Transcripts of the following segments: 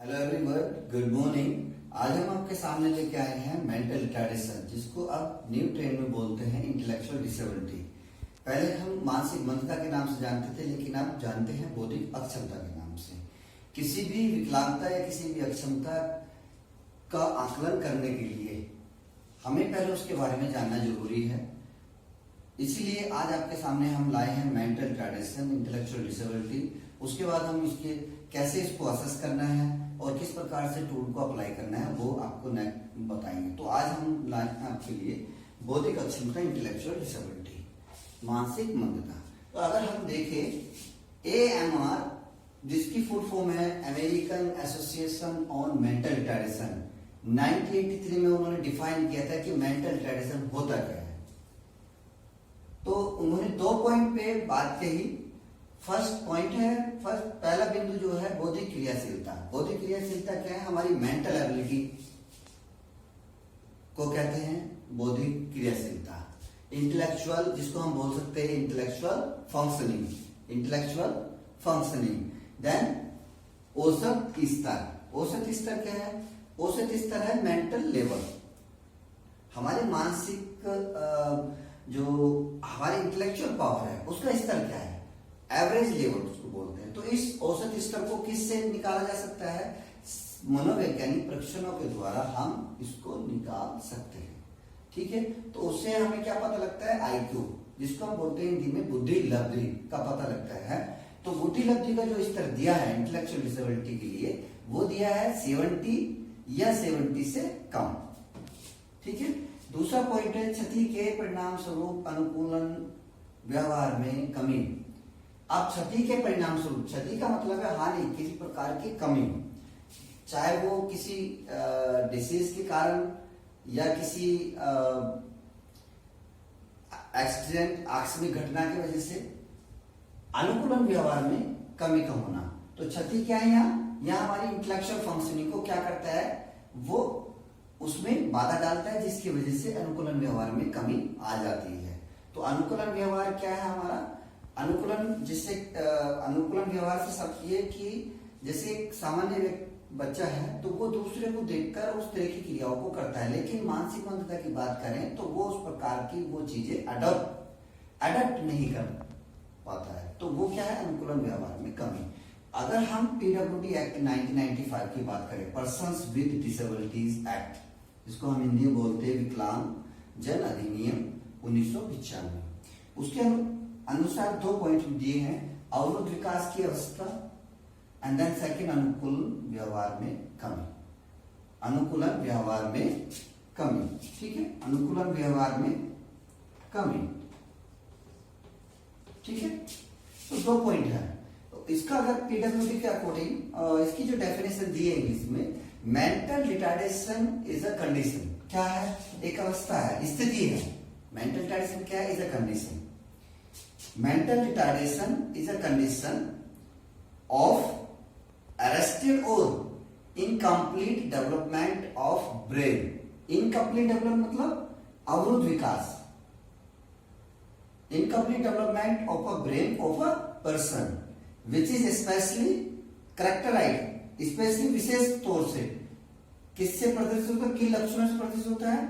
Hello everyone, good morning. आज हम आपके सामने लेके आए हैं मेंटल रिटार्डेशन, जिसको आप न्यू ट्रेंड में बोलते हैं इंटेलेक्चुअल डिसेबिलिटी। पहले हम मानसिक मंदता के नाम से जानते थे, लेकिन आप जानते हैं बौद्धिक अक्षमता के नाम से। किसी भी विकलांगता या किसी भी अक्षमता का आकलन करने के लिए हमें पहले उसके बारे में जानना जरूरी है। इसीलिए आज आपके सामने हम लाए हैं मेंटल रिटार्डेशन, इंटेलेक्चुअल डिसेबिलिटी। उसके बाद हम इसके कैसे इसको असेस करना है और किस प्रकार से टूल को अप्लाई करना है वो आपको बताएंगे। तो आज हम लाए हैं आपके लिए बौद्धिक अक्षमता, इंटेलेक्चुअल डिसेबिलिटी, मानसिक मंदता। तो अगर हम देखें AMR, जिसकी फुल फॉर्म है American association on mental retardation, 1983 में उन्होंने डिफाइन किया था कि मेंटल रिटार्डेशन होता क्या है। तो उन्होंने 2 पॉइंट पे बात कही। फर्स्ट पॉइंट है, पहला बिंदु जो है बौद्धिक क्रियाशीलता। बौद्धिक क्रियाशीलता क्या है? हमारी मेंटल एबिलिटी को कहते हैं बौद्धिक क्रियाशीलता। इंटेलेक्चुअल, जिसको हम बोल सकते हैं intellectual functioning, intellectual functioning. Then औसत स्तर। औसत स्तर क्या है? औसत स्तर है मेंटल लेवल, हमारे मानसिक जो हमारी इंटेलेक्चुअल पावर है उसका स्तर क्या है, एवरेज लेवल उसको बोलते हैं। तो इस औसत स्तर को किससे निकाला जा सकता है? मनोवैज्ञानिक परीक्षणों के द्वारा हम इसको निकाल सकते हैं। ठीक है, तो उससे हमें क्या पता लगता है? IQ, जिसको हम बोलते हैं हिंदी में बुद्धि लब्धि का पता लगता है। तो बुद्धि लब्धि का जो स्तर दिया है इंटेलेक्चुअल डिसेबिलिटी के लिए, वो दिया है 70 या 70 से कम। ठीक है, दूसरा पॉइंट है क्षति के परिणाम स्वरूप अनुकूलन व्यवहार में कमी। अब क्षति के परिणाम स्वरूप, क्षति का मतलब है हानि, किसी प्रकार की कमी, चाहे वो किसी डिसीज के कारण या किसी एक्सीडेंट, आकस्मिक घटना की वजह से अनुकूलन व्यवहार में कमी का होना। तो क्षति क्या है? यहाँ हमारी इंटेलेक्चुअल फंक्शनिंग को क्या करता है? वो उसमें बाधा डालता है, जिसकी वजह से अनुकूलन व्यवहार में कमी आ जाती है। तो अनुकूलन व्यवहार क्या है हमारा? अनुकूलन, जिससे अनुकूलन व्यवहार से सब ये कि जैसे एक सामान्य बच्चा है तो वो दूसरे को देखकर उस तरह की क्रियाओं को करता है, लेकिन मानसिक मंदता की बात करें तो वो उस प्रकार की वो चीजें अडॉप्ट नहीं कर पाता है। तो वो क्या है? अनुकूलन व्यवहार में कमी। अगर हम PWD एक्ट 1995 की बात करें, पर्सन्स विद डिसेबिलिटीज एक्ट, जिसको हम हिंदी में बोलते हैं विकलांग जन अधिनियम 1995, उसके अनुसार 2 पॉइंट दिए हैं। अवरुद्ध विकास की अवस्था एंड देन सेकंड अनुकूल व्यवहार में कमी। अनुकूलन व्यवहार में कमी, ठीक है, अनुकूलन व्यवहार में कमी। ठीक है, तो 2 पॉइंट है। तो इसका अगर PWD के अकॉर्डिंग इसकी जो डेफिनेशन दी है इंग्लिश में, mental retardation is a condition. क्या है? एक अवस्था है, स्थिति है। मेंटल रिटार्डेशन क्या है? Is a condition. Mental retardation is a condition of arrested or incomplete development of brain. Incomplete development मतलब अवरुद्ध विकास। Incomplete development of a brain of a person, which is especially characterized, especially विशेष तौर से किससे प्रदर्शित होता है? किन लक्षणों से प्रदर्शित होता है?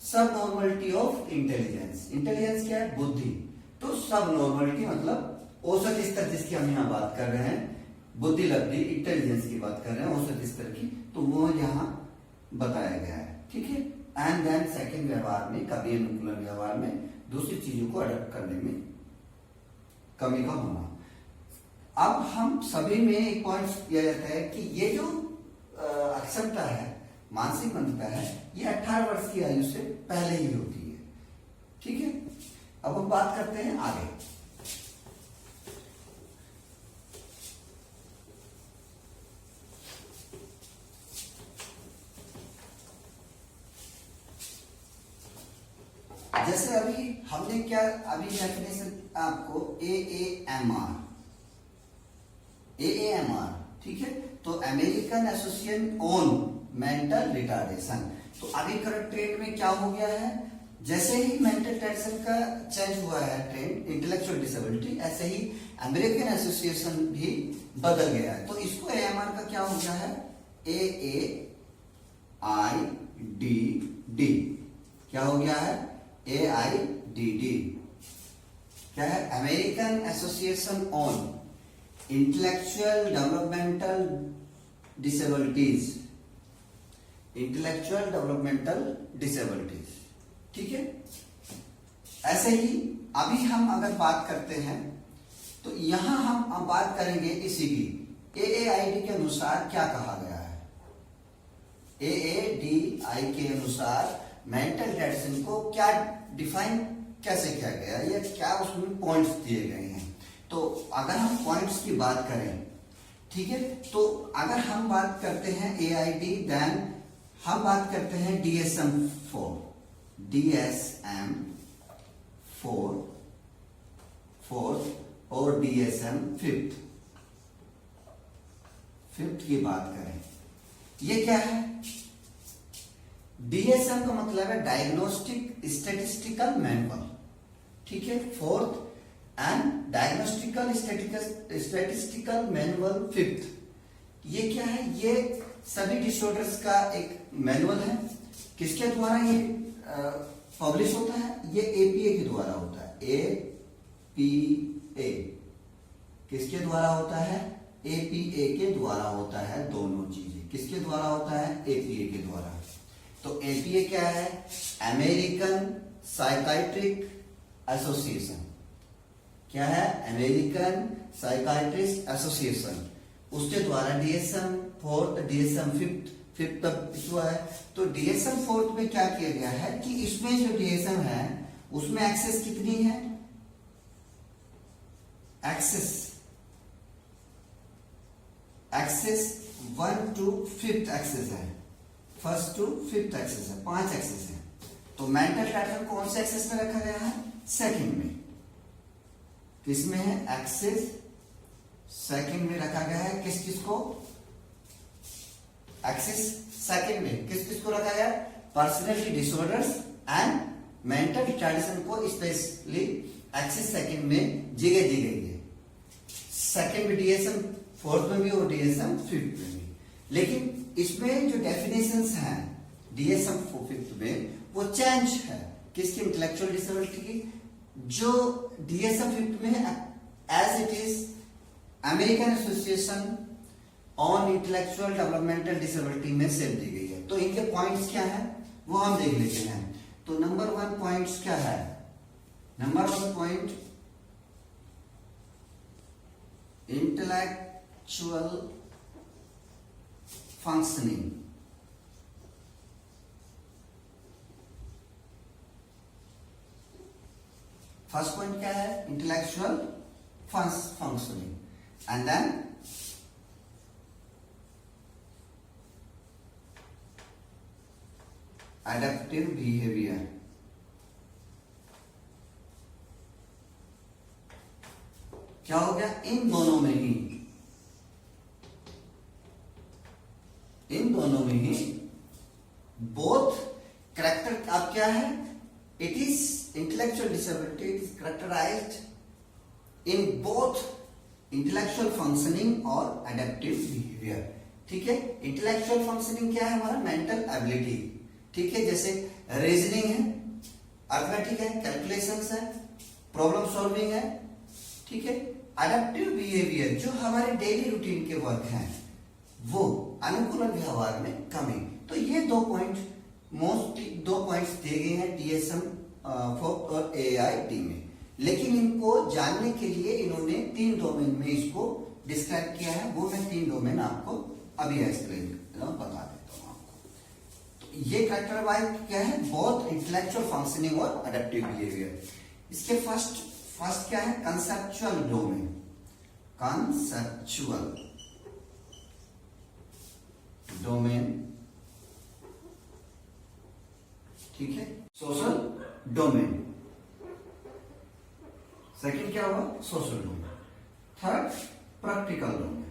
सब नॉर्मलिटी ऑफ इंटेलिजेंस। इंटेलिजेंस क्या है? बुद्धि। तो सब नॉर्मलिटी मतलब औसत स्तर, जिसकी हम यहाँ बात कर रहे हैं, बुद्धि लब्धि, इंटेलिजेंस की बात कर रहे हैं, औसत स्तर की, तो वो यहाँ बताया गया है। ठीक है, एंड देन सेकंड व्यवहार में कमी, अनुकूलन व्यवहार में दूसरी चीजों को अडॉप्ट करने में कमी का होना। अब हम सभी में एक पॉइंट दिया जाता है कि ये जो अक्षमता है, मानसिक मंदता है, ये 18 वर्ष की आयु से पहले ही होती है। ठीक है, अब हम बात करते हैं आगे। जैसे अभी हमने क्या डेफिनेशन आपको AAMR, ठीक है, तो American association on mental retardation. तो अभी करंट ट्रेंड में क्या हो गया है? जैसे ही मेंटल रिटार्डेशन का चेंज हुआ है ट्रेंड, इंटेलेक्चुअल डिसेबिलिटी, ऐसे ही अमेरिकन एसोसिएशन भी बदल गया है। तो इसको AMR का क्या हो गया है? AAIDD, क्या हो गया है? AIDD क्या है? American association on intellectual developmental disabilities, intellectual developmental disabilities. ठीक है, ऐसे ही अभी हम अगर बात करते हैं तो यहां हम अब बात करेंगे इसी की। AAID के अनुसार क्या कहा गया है? AADI के अनुसार मेंटल रिटार्डेशन को क्या डिफाइन कैसे किया गया है, या क्या उसमें पॉइंट्स दिए गए हैं? तो अगर हम पॉइंट्स की बात करें, ठीक है, तो अगर हम बात करते हैं AID, देन हम बात करते हैं DSM-4 और DSM-5 की बात करें, ये क्या है? DSM का मतलब है डायग्नोस्टिक स्टैटिस्टिकल मैनुअल, ठीक है, 4th and डायग्नोस्टिकल statistical manual 5th। ये क्या है? ये सभी डिसऑर्डर्स का एक मैनुअल है। किसके द्वारा ये पब्लिश होता है? ये APA के द्वारा होता है। APA किसके द्वारा होता है? APA के द्वारा होता है। दोनों चीजें किसके द्वारा होता है? APA के द्वारा। तो APA क्या है? American psychiatric association. क्या है? अमेरिकन साइकाइट्रिस्ट एसोसिएशन, उसके द्वारा DSM-4, DSM-5 तक हुआ है। तो DSM-4 में क्या किया गया है कि इसमें जो DSM है उसमें एक्सेस कितनी है? एक्सेस 1 to 5th एक्सेस है, 1st to 5th एक्सेस है, 5 एक्सेस है। तो मेंटल रिटार्डेशन कौन से एक्सेस में रखा गया है? सेकंड में। किसमें है? एक्सेस सेकंड में रखा गया है। किस को? एक्सेस सेकंड में किस को रखा गया? Personality disorders and mental retardation को स्पेशली एक्सेस सेकंड में जगह दी गई है। सेकंड में DSM-4 में भी और DSM-5 में भी। लेकिन इसमें जो डेफिनेशंस हैं DSM-5 में वो चेंज है। किसकी? इंटेलेक्चुअल डिसेबिलिटी की। जो DSM-5 में as it is American association on intellectual developmental disability में सेल दी गई है। तो इनके पॉइंट्स क्या है वो हम देख लेते हैं। तो नंबर 1 पॉइंट्स क्या है? Number 1 point, intellectual functioning. First point क्या है? Intellectual functioning. And then adaptive behaviour. क्या हो गया? इन दोनों में ही बोथ कैरेक्टर अब क्या है? It is intellectual disability is characterized in both intellectual functioning और एडेप्टिव बिहेवियर। ठीक है, इंटेलेक्चुअल फंक्शनिंग क्या है? हमारा मेंटल एबिलिटी। ठीक है, जैसे रीजनिंग है, अर्थमेटिक है, कैलकुलेशंस है, प्रॉब्लम सॉल्विंग है। ठीक है, एडेप्टिव बिहेवियर जो हमारे डेली रूटीन के वर्क हैं वो अनुकूल व्यवहार में कमी। तो ये 2 पॉइंट मोस्टली 2 पॉइंट्स दिए गए हैं DSM-4 और AID में। लेकिन इनको जानने के लिए इन्होंने 3 डोमेन में इसको डिस्क्राइब किया है। वो मैं 3 डोमेन आपको अभी एक्सप्लेन बता देता हूं आपको। तो ये कैरेक्टर वाइज क्या है? बोथ इंटेलेक्चुअल फंक्शनिंग और एडेप्टिव बिहेवियर। इसके फर्स्ट क्या है? Conceptual domain. कंसेप्चुअल डोमेन, ठीक है, सोशल डोमेन। सेकंड क्या हुआ? Social domain. Third practical domain.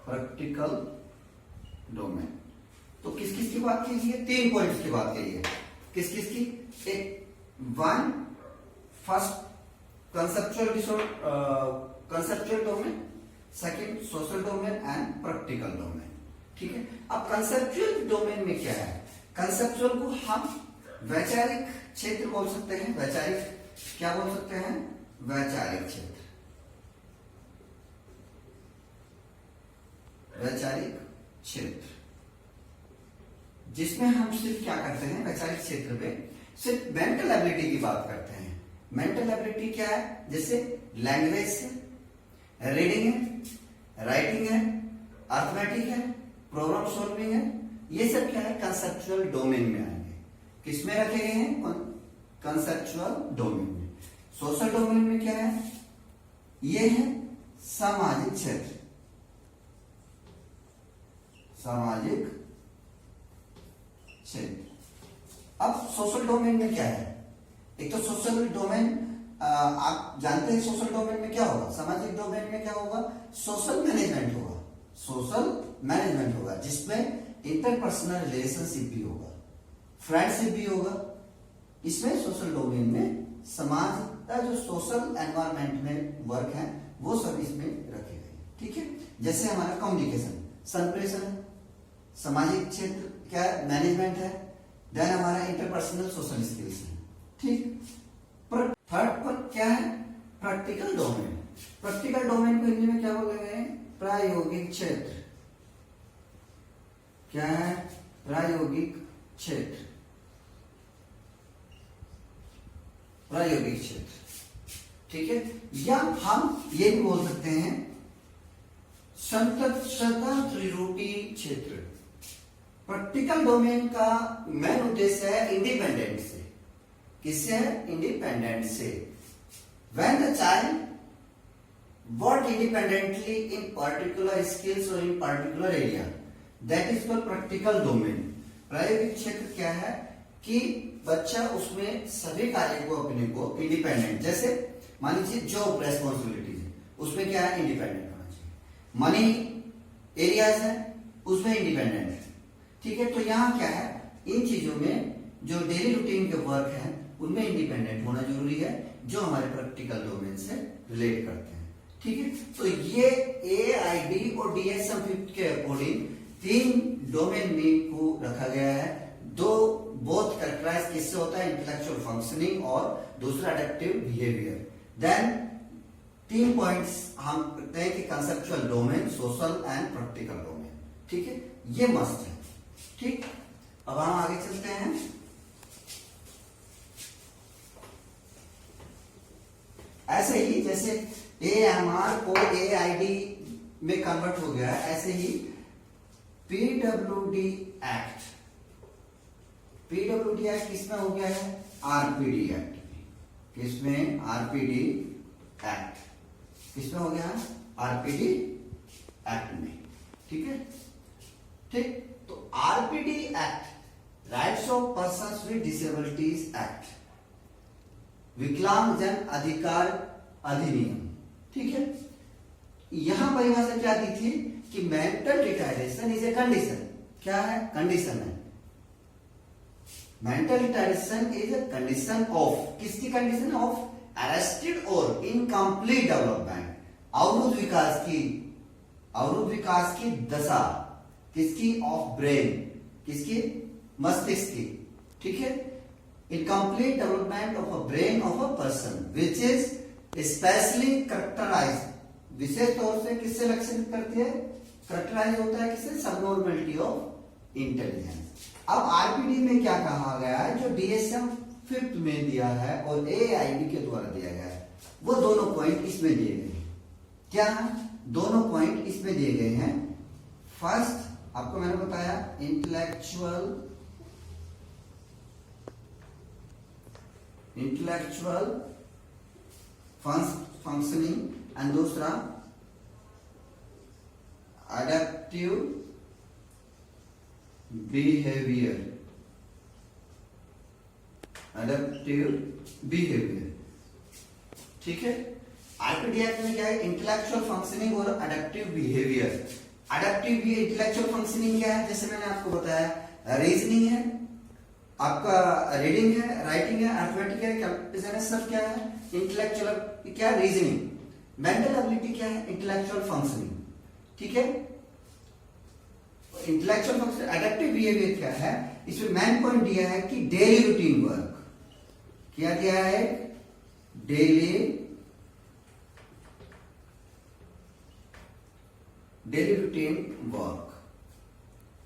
Practical domain तो किस की बात कीजिए? 3 पॉइंट्स की बात करिए। किस की? एक 1 first conceptual conceptual domain, second social domain and practical domain. ठीक है, अब कंसेप्चुअल डोमेन में क्या है? कंसेप्चुअल को हम वैचारिक क्षेत्र बोल सकते हैं। वैचारिक क्या बोल सकते हैं? वैचारिक क्षेत्र, वैचारिक क्षेत्र, जिसमें हम सिर्फ क्या करते हैं? वैचारिक क्षेत्र में सिर्फ मेंटल एबिलिटी की बात करते हैं। मेंटल एबिलिटी क्या है? जैसे लैंग्वेज है, रीडिंग है, राइटिंग है, अर्थमेटिक है, प्रॉब्लम सॉल्विंग है, ये सब क्या है? कंसेप्चुअल डोमेन में आएंगे। किसमें रखे गए हैं? कंसेप्चुअल डोमेन में। सोशल डोमेन में क्या है? ये है सामाजिक क्षेत्र, सामाजिक क्षेत्र। अब सोशल डोमेन में क्या है? एक तो सोशल डोमेन, आप जानते हैं सोशल डोमेन में क्या होगा? सामाजिक डोमेन में क्या होगा? सोशल मैनेजमेंट होगा, सोशल मैनेजमेंट होगा, जिसमें इंटरपर्सनल रिलेशनशिप भी होगा, फ्रेंडशिप भी होगा। इसमें सोशल डोमेन में समाज का जो सोशल एनवायरनमेंट में वर्क है वो सब इसमें रखे गए। ठीक है, जैसे हमारा कम्युनिकेशन, संप्रेषण, सामाजिक क्षेत्र क्या है? मैनेजमेंट है। देन हमारा इंटरपर्सनल सोशल स्किल्स है। ठीक, पर थर्ड पर क्या है? Practical domain. प्रैक्टिकल डोमेन को हिंदी में क्या बोले गए? प्रायोगिक क्षेत्र। क्या है? प्रायोगिक क्षेत्र, प्रायोगिक क्षेत्र। ठीक है, या हम ये भी बोल सकते हैं स्वतंत्र रूपी क्षेत्र। प्रैक्टिकल डोमेन का मेन उद्देश्य है इंडिपेंडेंट से। किससे? इंडिपेंडेंट से। When the child work independently in particular skills और in particular area, that is called practical domain. प्रायोगिक क्षेत्र क्या है? कि बच्चा उसमें सभी कार्य को अपने को इंडिपेंडेंट, जैसे मान लीजिए जॉब रेस्पॉन्सिबिलिटीज है, उसमें क्या है? इंडिपेंडेंट होना चाहिए। मनी एरियाज है, उसमें इंडिपेंडेंट है। ठीक है, तो यहाँ क्या है? इन चीजों में जो डेली रूटीन के वर्क है उनमें इंडिपेंडेंट होना जरूरी है, जो हमारे प्रैक्टिकल डोमेन से रिलेट करते हैं। ठीक है, तो ये AID और DSM-5 के अकॉर्डिंग 3 डोमेन में को रखा गया है। दो बोथ कैरेक्टराइज किससे होता है? इंटेलेक्चुअल फंक्शनिंग और दूसरा एडेप्टिव बिहेवियर। देन 3 पॉइंट्स हम करते हैं कि conceptual domain, social and practical domain. ठीक है, ये मस्ट है। ठीक, अब हम आगे चलते हैं। ऐसे ही जैसे AMR को AID में कन्वर्ट हो गया है, ऐसे ही PWD एक्ट, PWD एक्ट किसमें हो गया है? RPD एक्ट में। किसमें? RPD एक्ट किसमें हो गया है? RPD एक्ट में। ठीक है, ठीक, तो RPD act, rights of persons with disabilities act, विकलांग जन अधिकार अधिनियम। ठीक है, यहां परिभाषा क्या दी थी कि mental retardation is a condition. क्या है? कंडीशन है। Mental retardation is a condition of, किसकी कंडीशन? ऑफ अरेस्टेड और इनकम्प्लीट डेवलपमेंट, अवरुद्ध विकास की दशा, किसकी? ऑफ ब्रेन, किसकी? मस्तिष्क की। ठीक है, incomplete development of a brain of a person which is specially characterized, विशेष तौर से किससे लक्षित करती है? करेक्टराइज होता है किससे? सबनॉर्मलिटी ऑफ इंटेलिजेंस। अब RPD में क्या कहा गया है? जो DSM-5 में दिया है और AID के द्वारा दिया गया है, वो दोनों पॉइंट इसमें दिए गए हैं। क्या? दोनों पॉइंट इसमें दिए गए हैं। फर्स्ट आपको मैंने बताया इंटेलेक्चुअल फंक्शनिंग एंड दूसरा अडेप्टिव बिहेवियर। ठीक है, RPD एक्ट में क्या है? इंटेलेक्चुअल फंक्शनिंग और अडेप्टिव बिहेवियर। अडेप्टिव भी इंटेलेक्चुअल फंक्शनिंग क्या है? जैसे मैंने आपको बताया, रीजनिंग है, आपका रीडिंग है, राइटिंग है, अर्थमेटिक है, कैलकुलेशन है, सब क्या है? इंटेलेक्चुअल क्या? रीजनिंग। मेंटल एबिलिटी क्या है? इंटेलेक्चुअल फंक्शनिंग, ठीक है। इंटेलेक्चुअल फंक्शन, एडेप्टिव बिहेवियर क्या है? इसमें मेन पॉइंट दिया है कि डेली रूटीन वर्क, क्या दिया है? डेली रूटीन वर्क,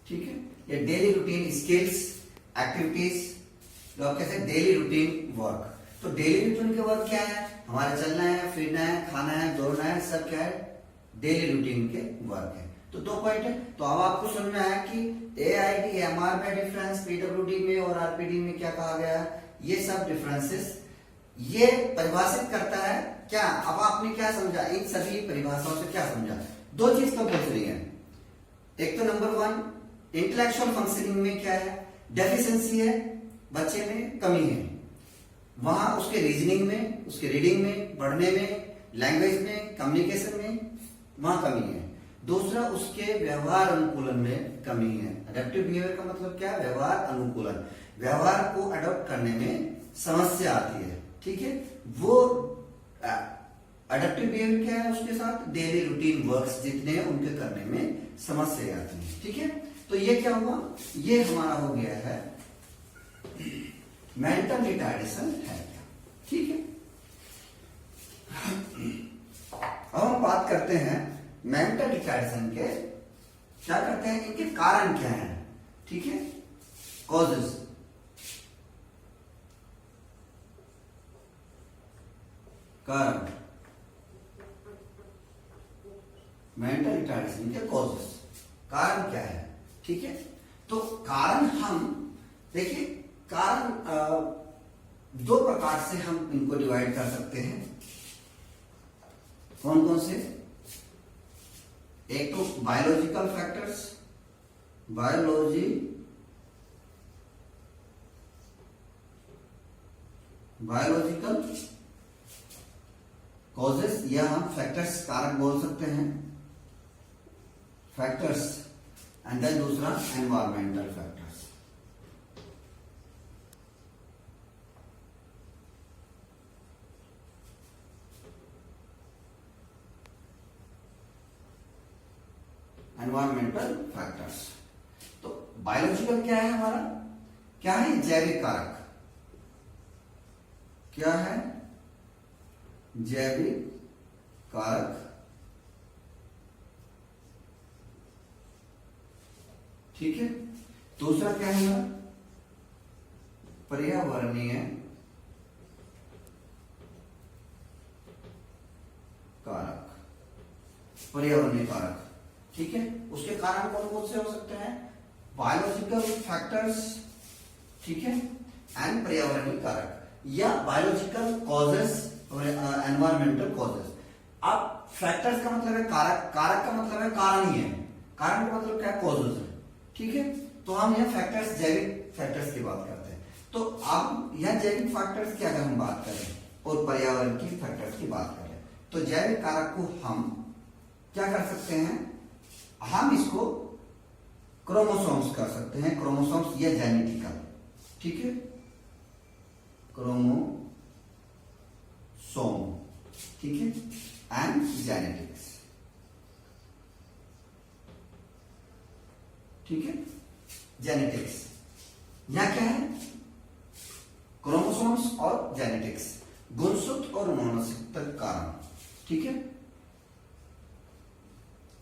ठीक है। या डेली रूटीन स्किल्स, एक्टिविटीज, जो आप कहते हैं डेली रूटीन वर्क। तो डेली रूटीन के वर्क क्या है? हमारे चलना है, फिरना है, खाना है, दौड़ना है, सब क्या है? डेली रूटीन के वर्क है। तो 2 पॉइंट है। तो अब आपको सुनना है कि AID MR में डिफरेंस, PWD में और RPD में क्या कहा गया, ये सब डिफरेंसेस ये परिभाषित करता है क्या। अब आपने क्या समझा इन सभी परिभाषाओं से? क्या समझा? 2 चीज कंपल्सरी है। एक तो नंबर 1 इंटेलेक्चुअल फंक्शनिंग में क्या है? डेफिशिएंसी है, बच्चे में कमी है, वहां उसके रीजनिंग में, उसके रीडिंग में, पढ़ने में, लैंग्वेज में, कम्युनिकेशन में वहां कमी है। दूसरा उसके व्यवहार अनुकूलन में कमी है। एडेप्टिव बिहेवियर का मतलब क्या है? व्यवहार अनुकूलन, व्यवहार को अडॉप्ट करने में समस्या आती है, ठीक है। वो एडेप्टिव बिहेवियर क्या है? उसके साथ डेली रूटीन वर्क्स जितने हैं उनके करने में समस्या आती है, ठीक है। तो ये क्या हुआ? ये हमारा हो गया है मेंटल रिटार्डेशन है, ठीक है। अब हम बात करते हैं मेंटल रिटार्डेशन के, क्या करते हैं, इनके कारण क्या हैं, ठीक है। कॉजेस, कारण, मेंटल रिटार्डेशन के कॉजेस, कारण क्या है, ठीक है। तो कारण हम देखिए, कारण 2 प्रकार से हम इनको डिवाइड कर सकते हैं। कौन कौन से? एक तो बायोलॉजिकल फैक्टर्स, बायोलॉजिकल कॉजेस, या हम फैक्टर्स कारक बोल सकते हैं, फैक्टर्स। एंड देन दूसरा एनवायरमेंटल फैक्टर्स। Environmental factors. तो बायोलॉजिकल क्या है हमारा? क्या है? जैविक कारक। क्या है? जैविक कारक, ठीक है। दूसरा क्या है हमारा? पर्यावरणीय कारक, पर्यावरणीय कारक, ठीक है। उसके कारण कौन कौन से हो सकते हैं? बायोलॉजिकल फैक्टर्स, ठीक है, एंड पर्यावरणीय कारक, या बायोलॉजिकल कॉजेस और एनवायरमेंटल कॉजेस। अब फैक्टर्स का मतलब है कारक, कारक का मतलब है कारण ही है, कारण का मतलब क्या? कॉजेस है, ठीक है। तो हम यह फैक्टर्स, जैविक फैक्टर्स की बात करते हैं। तो अब यह जैविक फैक्टर्स की अगर हम बात करें और पर्यावरण की फैक्टर्स की बात करें, तो जैविक कारक को हम क्या कर सकते हैं? हम इसको क्रोमोसोम्स कर सकते हैं, क्रोमोसोम्स या जेनेटिकल, ठीक है, क्रोमोसोम, ठीक है, एंड जेनेटिक्स, ठीक है। जेनेटिक्स यहां क्या है? क्रोमोसोम्स और जेनेटिक्स, गुणसूत्र और अनुवांशिकता कारण, ठीक है।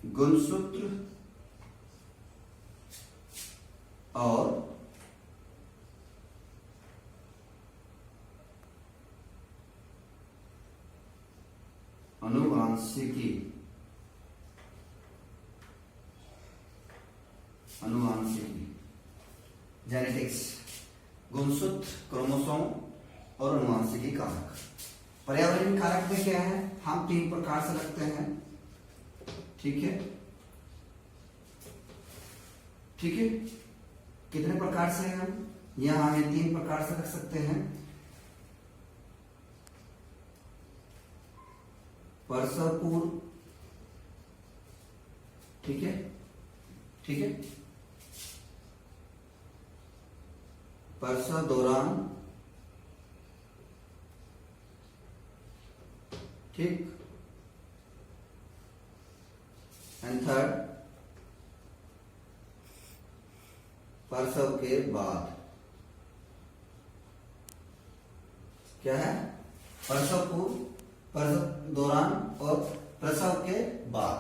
गुणसूत्र और अनुवांशिकी, जेनेटिक्स, गुणसूत्र, क्रोमोसोम और अनुवांशिकी कारक। पर्यावरणीय कारक में क्या है? हम 3 प्रकार से रखते हैं, ठीक है, ठीक है। कितने प्रकार से हम यहां हमें 3 प्रकार से रख सकते हैं। परसपूर्व, ठीक है, ठीक है, परसा दौरान, ठीक, एंड थर्ड प्रसव के बाद। क्या है? प्रसव पूर्व, प्रसव दौरान और प्रसव के बाद।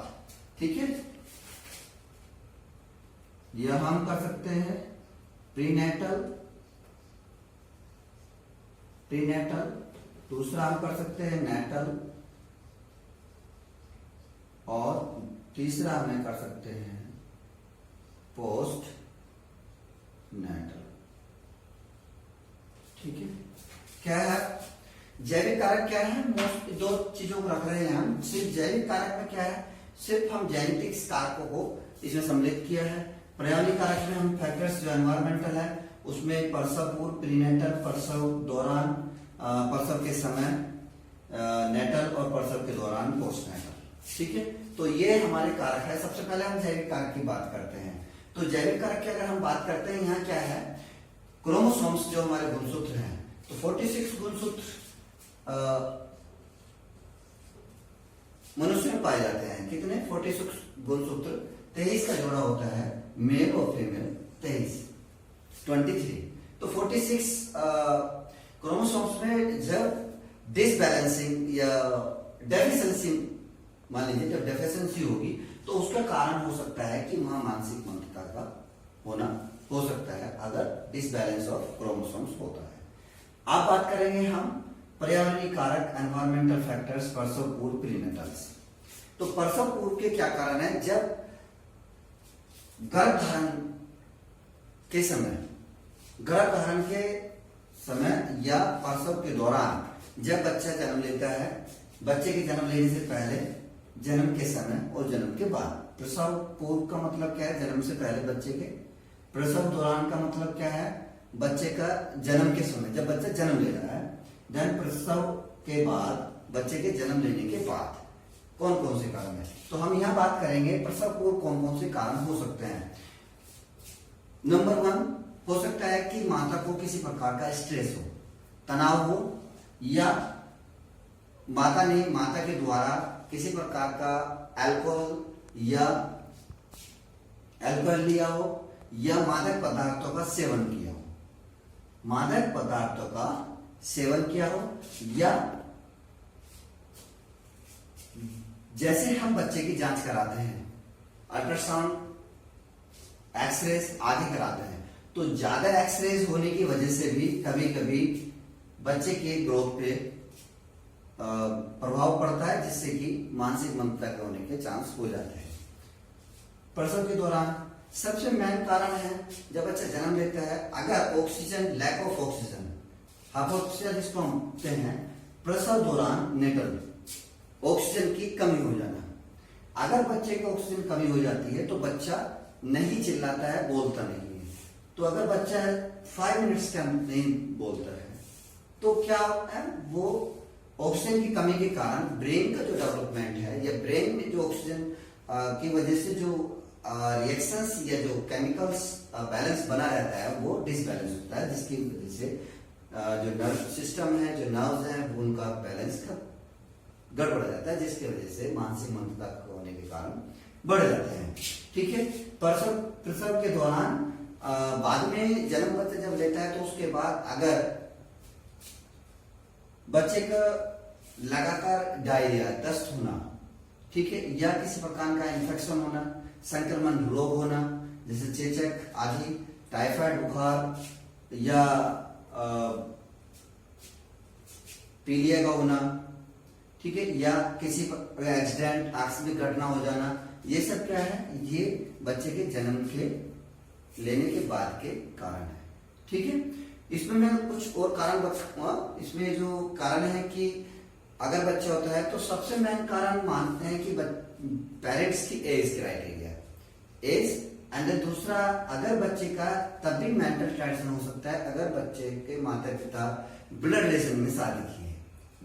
ठीक है, यह हम कर सकते हैं प्रीनेटल, दूसरा हम कर सकते हैं नेटल, और तीसरा हमें कर सकते हैं पोस्ट नेटल। ठीक है, क्या है जैविक कारक? क्या है? मोस्ट दो चीजों को रख रहे हैं हम। सिर्फ जैविक कारक में क्या है, सिर्फ हम जेनेटिक्स कारकों को इसमें सम्मिलित किया है। पर्यावरणीय कारक में हम फैक्टर्स जो एनवायरमेंटल है उसमें प्रसव पूर्व प्रीनेटल, प्रसव दौरान, प्रसव के समय नेटल, और प्रसव के दौरान पोस्ट नेटल। ठीक है, तो ये हमारे कारक है। सबसे पहले हम जैविक कारक की बात करते हैं। तो जैविक कारक की अगर हम बात करते हैं, यहाँ क्या है, क्रोमोसोम्स जो हमारे गुणसूत्र हैं, तो 46 गुणसूत्र मनुष्य में पाए जाते हैं। कितने? 46 गुणसूत्र, 23 का जोड़ा होता है, मेल और फीमेल 23। तो 46 क्रोमोसोम्स में जब डिसबैलेंसिंग या डेफिशिएंसी, मान लीजिए जब डेफिशिएंसी होगी, तो उसका कारण हो सकता है कि वहां मानसिक मंदता का होना हो सकता है, अगर डिसबैलेंस ऑफ क्रोमोसोम्स होता है। आप बात करेंगे हम पर्यावरणीय कारक, एनवायरमेंटल फैक्टर्स, प्रसव पूर्व प्रीनेटल्स। तो प्रसव पूर्व के क्या कारण है? जब गर्भधारण के समय या प्रसव के दौरान, जब बच्चा जन्म लेता है, बच्चे के जन्म लेने से पहले, जन्म के समय और जन्म के बाद। प्रसव पूर्व का मतलब क्या है? जन्म से पहले बच्चे के। प्रसव दौरान का मतलब क्या है? बच्चे का जन्म के समय, जब बच्चा जन्म ले रहा है। धन प्रसव के बाद, बच्चे के जन्म लेने के बाद कौन कौन से कारण है? तो हम यहां बात करेंगे प्रसव पूर्व कौन कौन से कारण हो सकते हैं। नंबर 1 हो सकता है कि माता को किसी प्रकार का स्ट्रेस हो, तनाव हो, या माता के द्वारा किसी प्रकार का अल्कोहल लिया हो, या मादक पदार्थों का सेवन किया हो, या जैसे हम बच्चे की जांच कराते हैं, अल्ट्रासाउंड, एक्सरेज आदि कराते हैं, तो ज्यादा एक्सरेज होने की वजह से भी कभी कभी बच्चे के ग्रोथ पे प्रभाव पड़ता है, जिससे कि मानसिक मंदता के होने के चांस हो जाते हैं। प्रसव के दौरान सबसे मेन कारण है, जब बच्चा जन्म लेता है, अगर oxygen, lack of oxygen, hypoxia जिसको हम कहते हैं, प्रसव दौरान नेटल, ऑक्सीजन की कमी हो जाना। अगर बच्चे की ऑक्सीजन कमी हो जाती है तो बच्चा नहीं चिल्लाता है, बोलता नहीं है। तो अगर बच्चा 5 मिनट्स का नहीं बोलता है, तो क्या है, वो ऑक्सीजन की कमी के कारण ब्रेन का जो डेवलपमेंट है, या ब्रेन में जो ऑक्सीजन की वजह से जो रिएक्शंस या जो केमिकल्स बैलेंस बना रहता है, वो डिसबैलेंस होता है, जिसकी वजह से जो नर्व सिस्टम है, जो नर्व्स हैं, वो उनका बैलेंस का गड़बड़ जाता है, जिसकी वजह से मानसिक मंदता होने के कारण बढ़ जाते हैं। ठीक है, प्रसव के दौरान बाद में जन्म बच्चा जब लेता है, तो उसके बाद अगर बच्चे का लगातार डायरिया, दस्त होना, ठीक है, या किसी प्रकार का इन्फेक्शन होना, संक्रमण रोग होना, जैसे चेचक आदि, टाइफाइड बुखार, या पीलिया का होना, ठीक है, या किसी एक्सीडेंट, आकस्मिक घटना हो जाना, ये सब क्या है, ये बच्चे के जन्म के लेने के बाद के कारण है। ठीक है, इसमें मैं कुछ और कारण बताऊंगा। इसमें जो कारण है कि अगर बच्चा होता है, तो सबसे मेन कारण मानते हैं कि पेरेंट्स की एज क्राइटेरिया, एज, एंड दूसरा, अगर बच्चे का तब भी मेंटल ट्रेडिशन हो सकता है, अगर बच्चे के माता पिता ब्लड रिलेशन में शादी की है।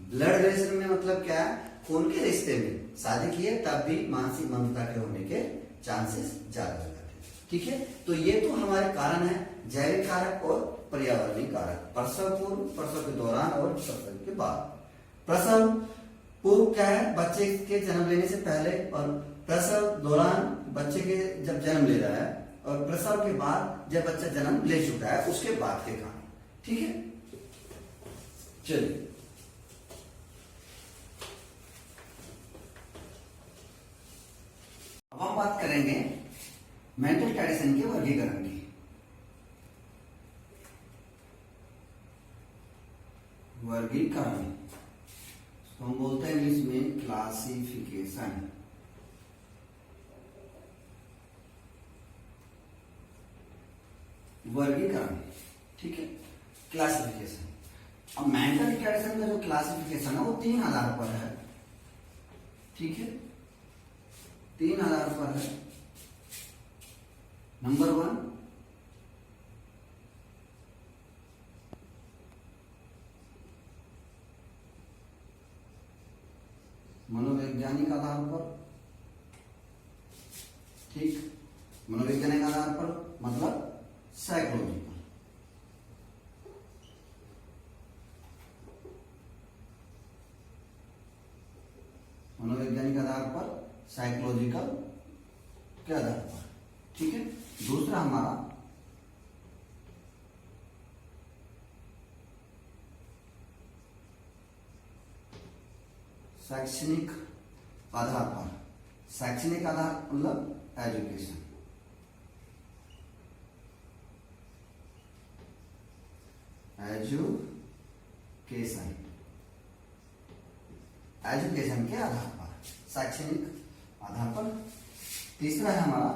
ब्लड रिलेशन में मतलब क्या है, खून के रिश्ते में शादी की है, तब भी मानसिक मंदता के होने के चांसेस ज्यादा हो जाते हैं। ठीक है, तो ये तो हमारे कारण है, जैविक कारक और पर्यावरणीय कारक, प्रसव पूर्व, प्रसव के दौरान और प्रसव के बाद। प्रसव पूर्व क्या है, बच्चे के जन्म लेने से पहले, और प्रसव दौरान बच्चे के जब जन्म ले रहा है, और प्रसव के बाद जब बच्चा जन्म ले चुका है उसके बाद के काम। ठीक है, चलिए अब हम बात करेंगे मेंटल ट्रेडिशन के वर्गीकरण की। वर्गीकरण तो हम बोलते हैं इंग्लिश में क्लासिफिकेशन। वर्गीकरण, ठीक है, क्लासिफिकेशन। अब मेंटल ट्रेडिशन का जो क्लासिफिकेशन है वो 3 आधार पर है। ठीक है, 3 आधार पर है। नंबर 1, मनोवैज्ञानिक आधार पर। ठीक, मनोवैज्ञानिक आधार पर मतलब साइकोलॉजिकल। मनोवैज्ञानिक आधार पर, साइकोलॉजिकल के आधार पर। ठीक है, दूसरा हमारा शैक्षणिक आधार पर। शैक्षणिक आधार मतलब एजुकेशन। एजुकेशन, एजुकेशन के आधार पर, शैक्षणिक आधार पर। तीसरा है हमारा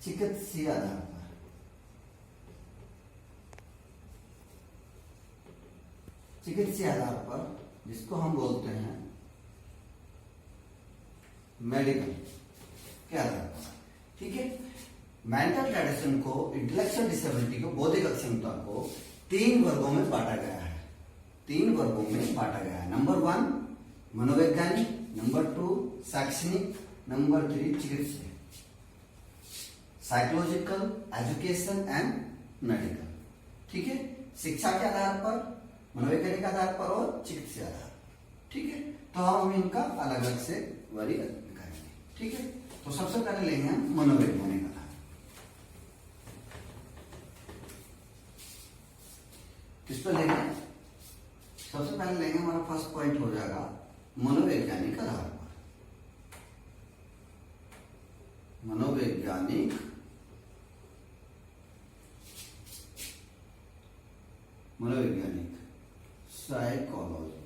चिकित्सीय आधार पर। चिकित्सीय आधार पर जिसको हम बोलते हैं मेडिकल के आधार पर। ठीक है, मेंटल ट्रेडिशन को, इंटेलेक्चुअल डिसेबिलिटी को, बौद्धिक अक्षमता को 3 वर्गों में बांटा गया है। 3 वर्गों में बांटा गया है। नंबर 1 मनोवैज्ञानिक, नंबर 2 शैक्षणिक, नंबर 3 चिकित्सीय। Psychological, education and medical. ठीक है, शिक्षा के आधार पर, मनोवैज्ञानिक आधार पर और चिकित्सीय आधार। ठीक है, तो हम इनका अलग अलग से वर्गीकरण करेंगे। ठीक है, तो सबसे पहले लेंगे हम मनोवैज्ञानिक आधार। किस पर लेंगे? सबसे पहले लेंगे, हमारा फर्स्ट पॉइंट हो जाएगा मनोवैज्ञानिक आधार पर। मनोवैज्ञानिक साइकोलॉजी।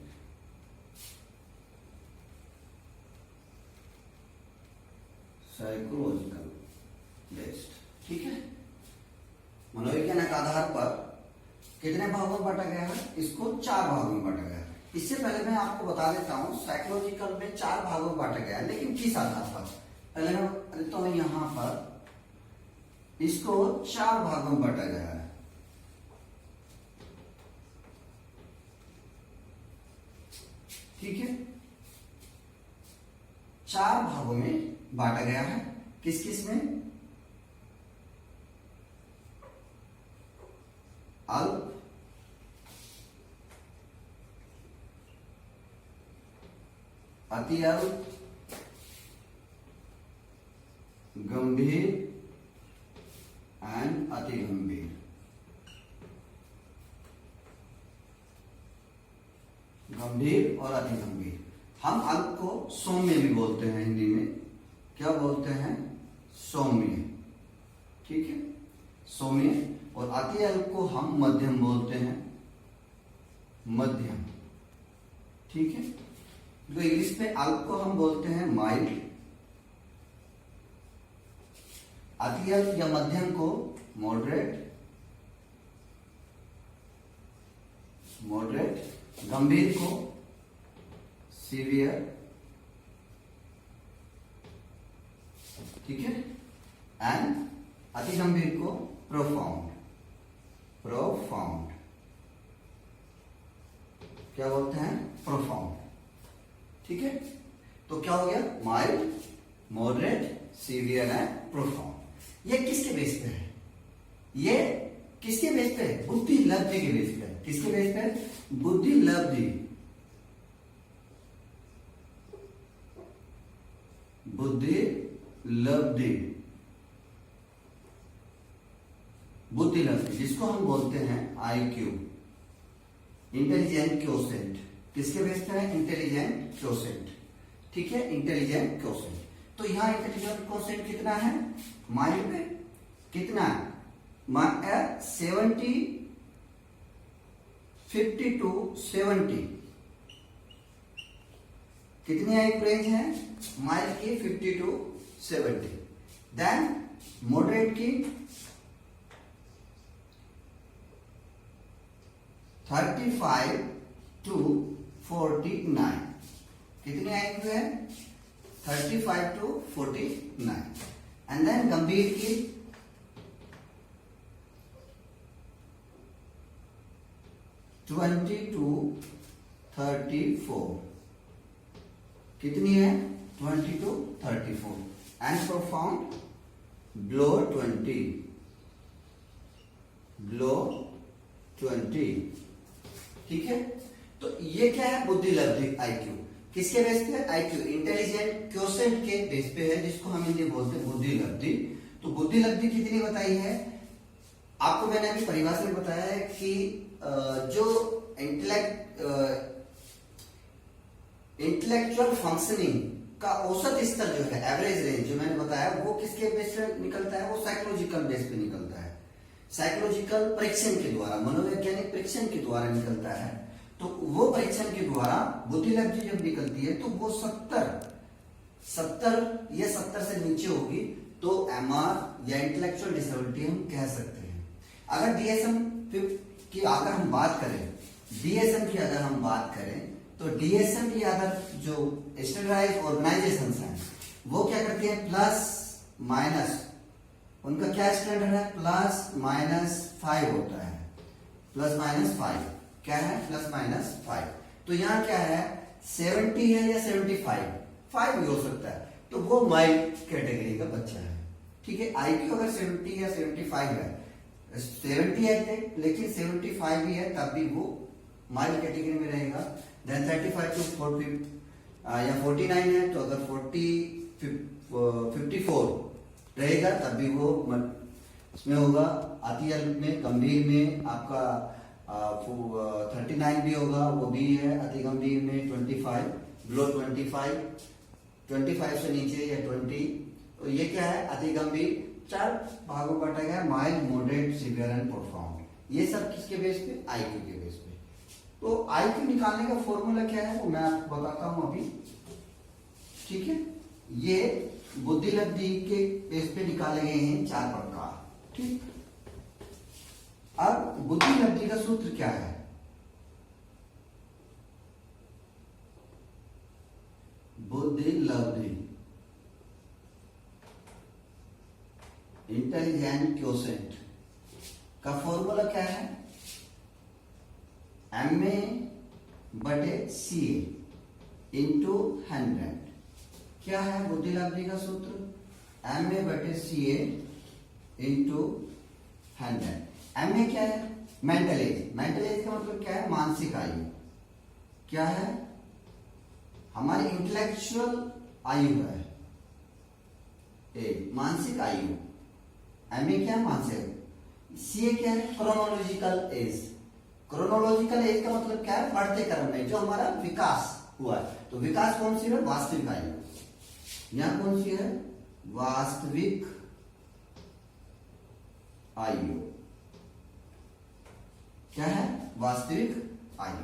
Psychological based. ठीक है, मनोवैज्ञानिक आधार पर कितने भागों में बांटा गया है? इसको 4 भागों में बांटा गया है। इससे पहले मैं आपको बता देता हूं, साइकोलॉजिकल में 4 भागों में बांटा गया है, लेकिन किस आधार पर? पहले मैं देता हूं, यहां पर इसको 4 भागों में बांटा गया है। ठीक है, 4 भागों में बांटा गया है। किस किस में? अल्प, अति अल्प, गंभीर एंड अति गंभीर। गंभीर और अति गंभीर। हम अल्प को सौम्य भी बोलते हैं, हिंदी में क्या बोलते हैं? सौम्य। ठीक है, सौम्य। और अति अल्प को हम मध्यम बोलते हैं, मध्यम। ठीक है, तो इंग्लिश में अल्प को हम बोलते हैं माइल्ड, अति अल्प या मध्यम को मॉडरेट, गंभीर को सीवियर। ठीक है, एंड अति गंभीर को प्रोफाउंड। क्या बोलते हैं? प्रोफाउंड। ठीक है, तो क्या हो गया? Mild, moderate, severe and profound. ये किसके बेस पे है? ये किसके बेस पे है? बुद्धि लब्धि के बेस पे है। किसके बेस पे? बुद्धि लब्धि बुद्धि लब्धि, बुद्धि लब्धि जिसको हम बोलते हैं IQ, इंटेलिजेंट क्वोशेंट। किसके बेस पे है? Intelligent quotient. ठीक है, इंटेलिजेंट क्वोशेंट। तो यहाँ इंटेलिजेंट क्वोशेंट कितना है? माइंड पे कितना है? 70, 50 to 70 कितनी आई रेंज है? माइल्ड की 50 to 70, देन मॉडरेट की 35 to 49 कितनी आई है? 35 to 49, एंड देन गंभीर की 20 to 34 कितनी है? 20 to 34, and profound below 20, below 20। ठीक है, तो ये क्या है? बुद्धि लब्धि IQ। किसके बेस पे? IQ, इंटेलिजेंट क्वोशेंट के बेस पे है, जिसको हम हिंदी बोलते हैं बुद्धि लब्धि। तो बुद्धि लब्धि कितनी बताई है आपको? मैंने अभी परिभाषा में बताया है कि जो इंटेलेक्चुअल फंक्शनिंग का औसत स्तर जो है, एवरेज रेंज जो मैंने बताया, वो किसके बेस पे निकलता है? वो साइकोलॉजिकल बेस पे निकलता है, साइकोलॉजिकल परीक्षण के द्वारा, मनोवैज्ञानिक परीक्षण के द्वारा निकलता है। तो वो परीक्षण के द्वारा बुद्धि लब्धि जब निकलती है तो वो 70 या 70 से नीचे होगी तो MR या इंटेलेक्चुअल डिसेबिलिटी हम कह सकते हैं। अगर DSM की अगर हम बात करें, DSM की अगर हम बात करें, तो DSM की अगर जो स्टैंडर्डाइज्ड ऑर्गेनाइजेशंस हैं वो क्या करती हैं? प्लस माइनस, उनका क्या स्टैंडर्ड है? +-5 होता है, +-5 क्या है? +-5। तो यहाँ क्या है? 70 है या 75, 5 भी हो सकता है, तो वो माइल्ड कैटेगरी का बच्चा है। ठीक है, IQ अगर 70 या 75 है, 70 है लेकिन 75 भी है, तब भी वो माइल्ड कैटेगरी में रहेगा। देन 35 to 40 या 49 है, तो अगर 54 रहेगा तब भी वो इसमें होगा। अति में, गंभीर में आपका 39 भी होगा, वो भी है। अति गंभीर में 25, बिलो 25 से नीचे या 20। तो ये क्या है? अति गंभीर 4 भागों बांटा गया, mild, moderate, severe and profound. ये सब किसके बेस पे? IQ के बेस पे। तो IQ निकालने का फॉर्मूला क्या है वो मैं आपको बताता हूं अभी। ठीक है, ये बुद्धि लब्धि के बेस पे निकाले गए हैं 4 प्रकार। ठीक, अब बुद्धि लब्धि का सूत्र क्या है? बुद्धि लब्धि इंटेलिजेंट क्वोशेंट का फॉर्मूला क्या है? MA/CA into 100। क्या है बुद्धि लब्धि का सूत्र? MA/CA into 100। MA क्या है? Mental as. मेंटल एज का मतलब क्या है? मानसिक आयु। क्या है? हमारी इंटेलेक्चुअल आयु है, मानसिक आयु। MA क्या है? मानसिक। CA क्या है? Chronological age. क्रोनोलॉजिकल एज का मतलब क्या है? बढ़ते क्रम में जो हमारा विकास हुआ है। तो विकास कौन सी है? वास्तविक आयु। यहां कौन सी है? वास्तविक आयु। क्या है? वास्तविक आयु।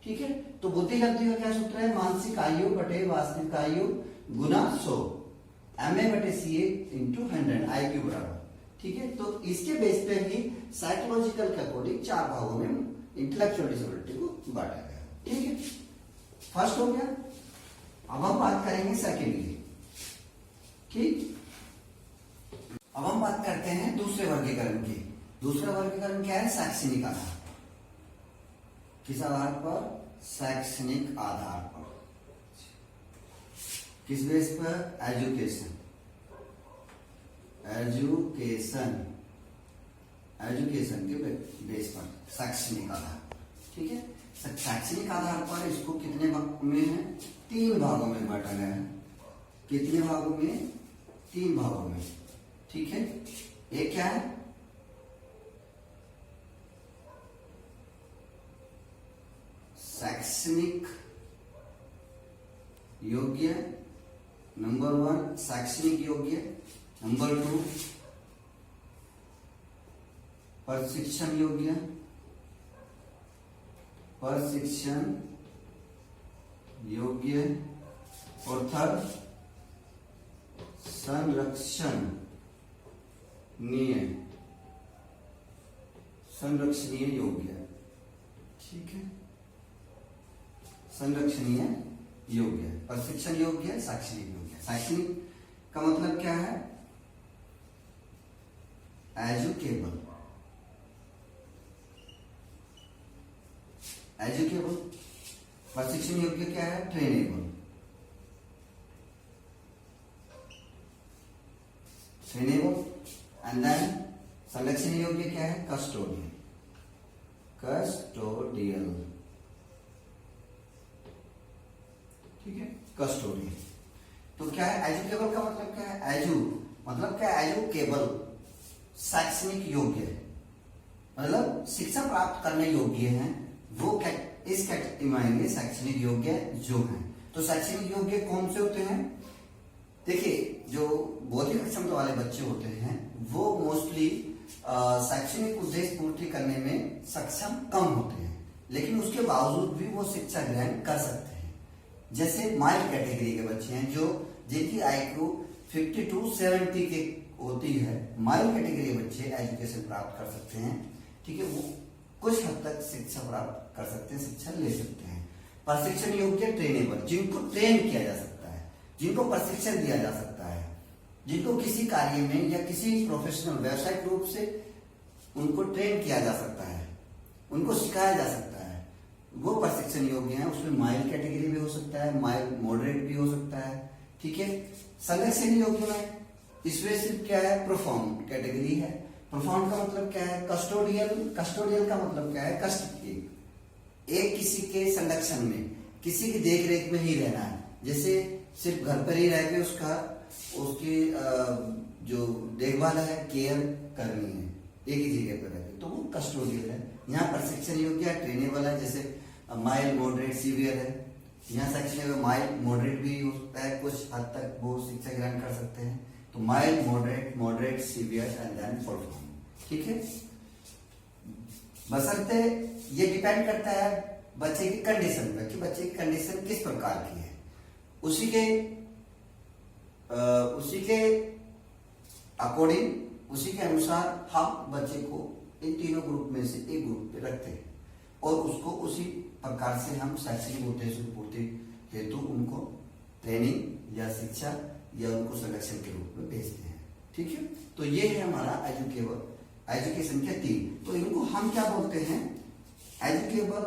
ठीक है, तो बुद्धि लब्धि का क्या सूत्र है? मानसिक आयु बटे वास्तविक आयु गुना 100, MA/CA इंटू 100, IQ बराबर। ठीक है, तो इसके बेस पे ही साइकोलॉजिकल के अकॉर्डिंग 4 भागों में इंटेलेक्चुअल डिसेबिलिटी को बांटा गया। ठीक है, फर्स्ट हो गया। अब हम बात करेंगे सेकेंडली। ठीक, अब हम बात करते हैं दूसरे वर्गीकरण की। दूसरा वर्गीकरण क्या है? शैक्षणिक आधार। किस आधार पर? शैक्षणिक आधार पर। किस बेस पर? एजुकेशन। एजुकेशन के बेस पर शैक्षणिक आधार। ठीक है, शैक्षणिक आधार पर इसको कितने भाग में है? 3 भागों में बांटा गया है। कितने भागों में? 3 भागों में। ठीक है, एक क्या है? शैक्षणिक योग्य, नंबर 1 शैक्षणिक योग्य, नंबर 2 प्रशिक्षण योग्य, प्रशिक्षण योग्य, और थर्ड संरक्षणीय योग्य। ठीक है, संरक्षणीय योग्य, प्रशिक्षण योग्य, शैक्षणिक योग्य। शैक्षणिक का मतलब क्या है? एजुकेबल, एजुकेबल। प्रशिक्षण योग्य क्या है? Trainable, trainable. एंड देन संरक्षण योग्य क्या है? Custodial, custodial. ठीक है, कस्टोडियल। तो क्या है एजुकेबल का मतलब? क्या है एजू मतलब? क्या एजुकेबल? शैक्षणिक योग्य मतलब शिक्षा प्राप्त करने योग्य हैं, वो इस कैटेगरी में आएंगे शैक्षणिक योग्य जो हैं। तो शैक्षणिक योग्य कौन से होते हैं? देखिए, जो बौद्धिक क्षमता वाले बच्चे होते हैं वो मोस्टली शैक्षणिक उद्देश्य पूर्ति करने में सक्षम कम होते हैं, लेकिन उसके बावजूद भी वो शिक्षा ग्रहण कर सकते हैं। जैसे माइल्ड कैटेगरी के बच्चे हैं जो जिनकी आईक्यू 50 to 70 के होती है, माइल्ड कैटेगरी के बच्चे एजुकेशन प्राप्त कर सकते हैं। ठीक है, वो कुछ हद तक शिक्षा प्राप्त कर सकते हैं, शिक्षा ले सकते हैं। प्रशिक्षण योग्य ट्रेनेबल, जिनको ट्रेन किया जा सकता है, जिनको प्रशिक्षण दिया जा सकता है, जिनको किसी कार्य में या किसी प्रोफेशनल व्यावसायिक रूप से उनको ट्रेन किया जा सकता है, उनको सिखाया जा सकता है, वो प्रशिक्षण योग्य है। उसमें माइल्ड कैटेगरी भी हो सकता है, माइल्ड मॉडरेट भी हो सकता है। ठीक है, संरक्षण योग्य में इसमें सिर्फ क्या है? प्रोफाउंड कैटेगरी है। प्रोफाउंड का मतलब क्या है? कस्टोडियल, कस्टोडियल का मतलब क्या है? कष्ट एक किसी के संरक्षण में, किसी की देख रेख में ही रहना है। जैसे सिर्फ घर पर ही रह के उसकी जो देखभाल है, केयर करनी है एक ही जगह पर रहकर, तो वो कस्टोडियल है। यहाँ प्रशिक्षण योग्य है, ट्रेनेबल है, जैसे माइल्ड मॉडरेट सीवियर है। यहाँ सेक्शन में माइल्ड मॉडरेट भी हो सकता है, कुछ हद तक वो शिक्षा ग्रहण कर सकते हैं। तो mild moderate, moderate severe and then perform. ठीक है, बशर्ते ये डिपेंड करता है बच्चे की कंडीशन पर कि बच्चे की कंडीशन किस प्रकार की है। उसी के अकॉर्डिंग, उसी के अनुसार हम बच्चे को इन तीनों ग्रुप में से एक ग्रुप पे रखते हैं और उसको उसी प्रकार से हम शैक्षणिक उद्देश्य पूर्ति हेतु उनको ट्रेनिंग या शिक्षा या उनको संरक्षण के रूप में भेजते हैं। ठीक है, तो ये है हमारा एजुकेशन के 3। तो इनको हम क्या बोलते हैं? एजुकेबल,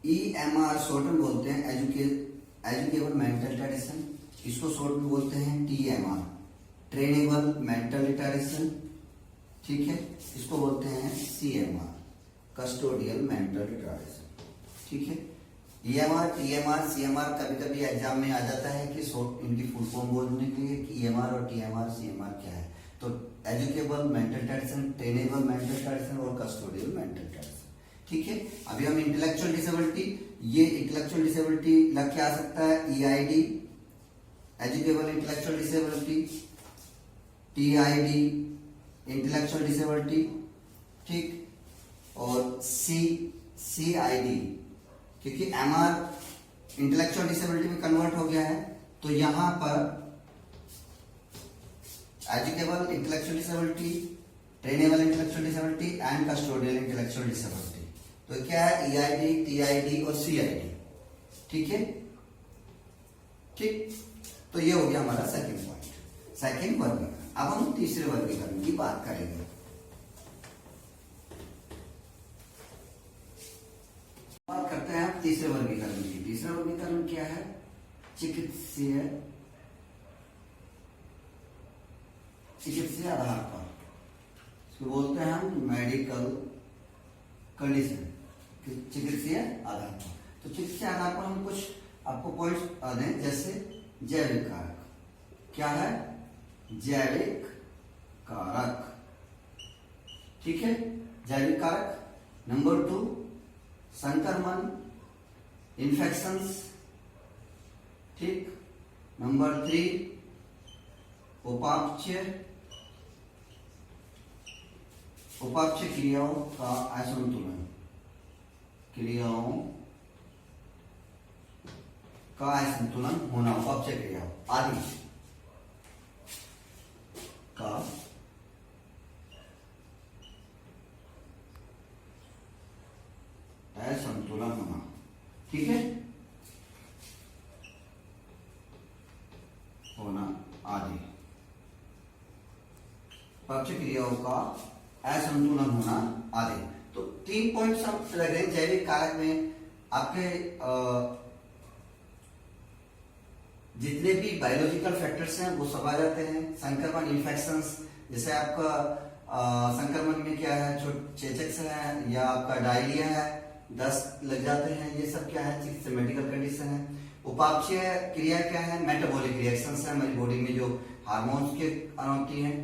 EMR शॉर्ट में बोलते हैं, एजुकेबल मेंटल रिटार्डेशन। इसको शॉर्ट में बोलते हैं TMR, ट्रेनेबल मेंटल रिटार्डेशन। ठीक है, इसको बोलते हैं CMR, कस्टोडियल मेंटल रिटार्डेशन। ठीक है, EMR, TMR, CMR कभी कभी एग्जाम में आ जाता है कि इनकी फुल फॉर्म बोलने के लिए कि EMR और TMR CMR क्या है। तो educable mental retardation, trainable mental retardation और कस्टोडियल मेंटल रिटार्डेशन। ठीक है, अभी हम इंटेलेक्चुअल डिसेबिलिटी, ये इंटेलेक्चुअल डिसेबिलिटी लग के आ सकता है EID, educable intellectual disability, TID intellectual disability. ठीक, और CID, क्योंकि MR इंटेलेक्चुअल डिसेबिलिटी में कन्वर्ट हो गया है, तो यहां पर educable intellectual disability, trainable intellectual disability and custodial intellectual disability. तो क्या है? EID, TID और CID। ठीक है, ठीक, तो ये हो गया हमारा सेकंड पॉइंट, सेकंड वर्गीकरण। अब हम तीसरे वर्गीकरण की बात करेंगे। बात करते हैं हम तीसरे वर्गीकरण की। तीसरा वर्गीकरण क्या है? चिकित्सीय आधार पर, इसको बोलते हैं हम मेडिकल कंडीशन, चिकित्सीय आधार पर। तो चिकित्सीय आधार पर हम कुछ आपको पॉइंट आ रहे हैं, जैसे जैविक कारक क्या है, जैविक कारक, ठीक है, जैविक कारक। नंबर 2 संक्रमण, इन्फेक्शंस, ठीक। नंबर 3 उपापचय, उपापचय क्रियाओं का असंतुलन, क्रियाओं का असंतुलन होना, उपापचय क्रियाओं आदि का असंतुलन होना, ठीक है, होना आदि, उपापचय क्रियाओं का असंतुलन होना आदि। तो 3 पॉइंट्स हम लग रहे हैं। जैविक कारक में आपके जितने भी बायोलॉजिकल फैक्टर्स हैं वो सब आ जाते हैं। संक्रमण, इन्फेक्शंस, जैसे आपका संक्रमण में क्या है, चेचक है या आपका डायरिया है, दस्त लग जाते हैं, ये सब क्या है, चिकित्सा मेडिकल कंडीशन है। उपापचय क्रिया क्या है, मेटाबॉलिक रिएक्शंस है, हमारी बॉडी में जो हार्मोन्स के होती हैं,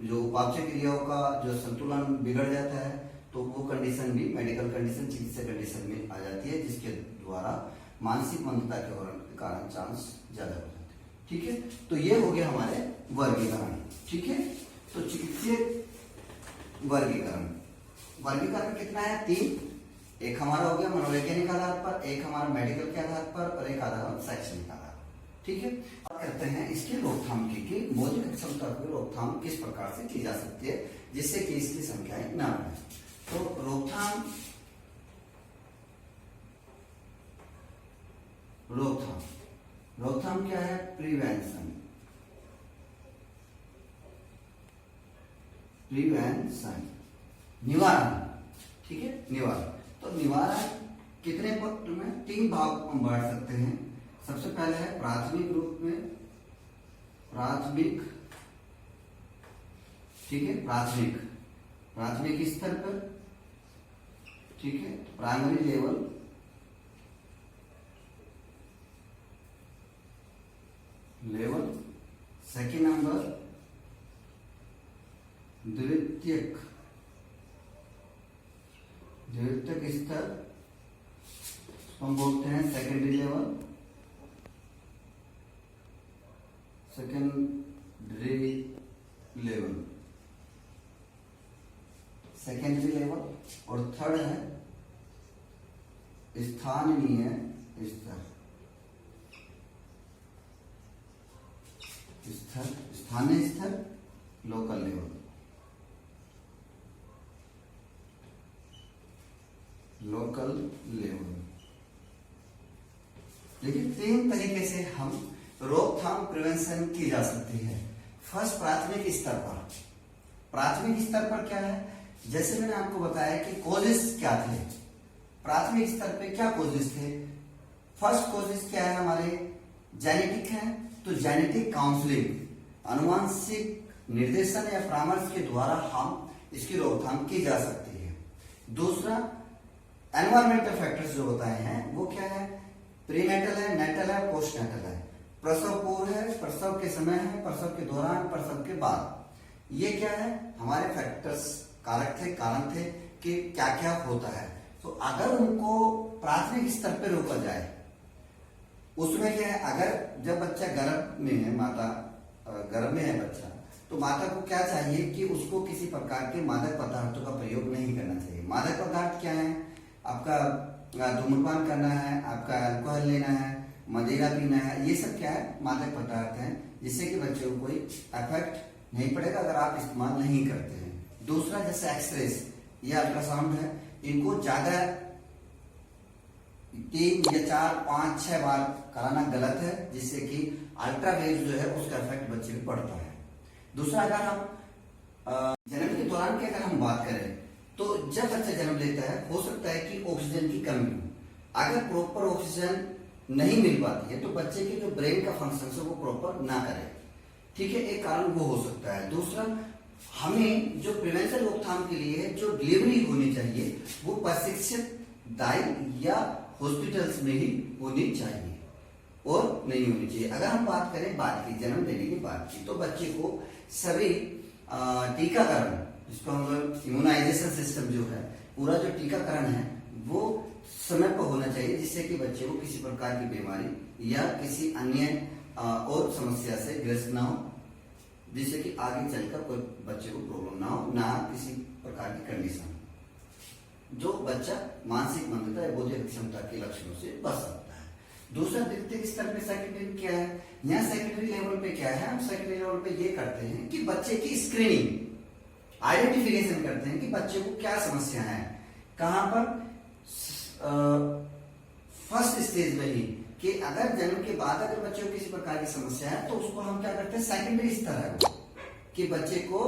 जो उपापचय क्रियाओं का जो संतुलन बिगड़ जाता है तो वो कंडीशन भी मेडिकल कंडीशन, चिकित्सा कंडीशन में आ जाती है, जिसके द्वारा मानसिक मंदता के कारण चांस ज्यादा हो जाते हैं, ठीक है। तो ये हो गया हमारे वर्गीकरण, ठीक है। तो चिकित्सीय वर्गीकरण, वर्गीकरण कितना है, 3। एक हमारा हो गया मनोवैज्ञानिक आधार पर, एक हमारा मेडिकल के आधार पर, और एक आधार शैक्षणिक आधार, ठीक है। अब करते हैं इसकी रोकथाम की मौलिक क्षमता की रोकथाम किस प्रकार से की जा सकती है जिससे कि इसकी संख्याएं ना बढ़े। तो रोकथाम, रोकथाम, रोकथाम क्या है, प्रिवेंशन, प्रिवेंशन, निवारण, ठीक है, निवारण। तो निवारण कितने पक्ष में, 3 भाग हम बांट सकते हैं। सबसे पहले है प्राथमिक रूप में, प्राथमिक, ठीक है, प्राथमिक, प्राथमिक स्तर पर, ठीक है, प्राइमरी लेवल, सेकेंड नंबर द्वितीयक, द्वितीयक स्तर हम बोलते हैं secondary level, secondary level, secondary level. और थर्ड है स्थानीय स्तर, स्थानीय स्तर, लोकल लेवल, लोकल लेवल। लेकिन 3 तरीके से हम रोकथाम, प्रिवेंशन की जा सकती है। फर्स्ट, प्राथमिक स्तर पर। प्राथमिक स्तर पर क्या है, जैसे मैंने आपको बताया कि कॉजेस क्या थे, प्राथमिक स्तर पे क्या कॉजेस थे। फर्स्ट कॉजेस क्या है हमारे, जेनेटिक है, तो जेनेटिक काउंसलिंग, अनुवांशिक निर्देशन या परामर्श के द्वारा हम इसकी रोकथाम की जा सकती है। दूसरा, एनवायरमेंटल फैक्टर्स जो बताए हैं वो क्या है, प्रीनेटल है, नेटल है, पोस्टनेटल है। प्रसव पूर्व है, प्रसव के समय है, प्रसव के दौरान, प्रसव के बाद। ये क्या है, हमारे फैक्टर्स, कारक थे, कारण थे कि क्या क्या होता है। तो अगर उनको प्राथमिक स्तर पर रोका जाए, उसमें क्या है, अगर जब बच्चा गर्भ में है, माता गर्भ में है बच्चा, तो माता को क्या चाहिए कि उसको किसी प्रकार के मादक पदार्थों का प्रयोग नहीं करना चाहिए। मादक पदार्थ क्या है, आपका धूम्रपान करना है, आपका अल्कोहल लेना है, मदिरा पीना है, ये सब क्या है, मादक पदार्थ हैं, जिससे कि बच्चे को कोई इफेक्ट नहीं पड़ेगा अगर आप इस्तेमाल नहीं करते हैं। दूसरा, जैसे एक्सरेस या अल्ट्रासाउंड है, इनको ज्यादा 3 या 4, 5, 6 बार कराना गलत है, जिससे कि अल्ट्रावेव जो है उसका इफेक्ट बच्चे पे पड़ता है। दूसरा, अगर हम जन्म के दौरान की अगर हम बात करें, तो जब बच्चा जन्म लेता है, हो सकता है कि ऑक्सीजन की कमी हो। अगर प्रॉपर ऑक्सीजन नहीं मिल पाती है तो बच्चे के जो ब्रेन का फंक्शन है वो प्रॉपर ना करे, ठीक है, एक कारण वो हो सकता है। दूसरा, हमें जो प्रिवेंशन रोकथाम के लिए जो डिलीवरी होनी चाहिए वो प्रशिक्षित दाई या हॉस्पिटल्स में ही होनी चाहिए। और नहीं होनी चाहिए। अगर हम बात करें बाद की, जन्म देने की बात की, तो बच्चे को सभी टीकाकरण, जिसको हम लोग इम्यूनाइजेशन सिस्टम जो है, पूरा जो टीकाकरण है वो समय पर होना चाहिए, जिससे कि बच्चे को किसी प्रकार की बीमारी या किसी अन्य और समस्या से ग्रस्त ना हो, जिससे कि आगे चलकर कोई बच्चे को प्रॉब्लम ना हो, ना किसी प्रकार की कंडीशन जो बच्चा मानसिक मंदता या बौद्धिक क्षमता के लक्षणों से बच सकता है। दूसरा, द्वितीयक स्तर पे सेकेंडरी क्या है? यहाँ सेकेंडरी लेवल पे क्या है? हम सेकेंडरी लेवल पे ये करते हैं कि बच्चे की स्क्रीनिंग, आइडेंटिफिकेशन करते हैं कि बच्चे को क्या समस्या है, कहां पर फर्स्ट स्टेज में ही, कि अगर जन्म के बाद अगर बच्चे को किसी प्रकार की समस्या है तो उसको हम क्या करते हैं, सेकेंडरी स्तर है वो, कि बच्चे को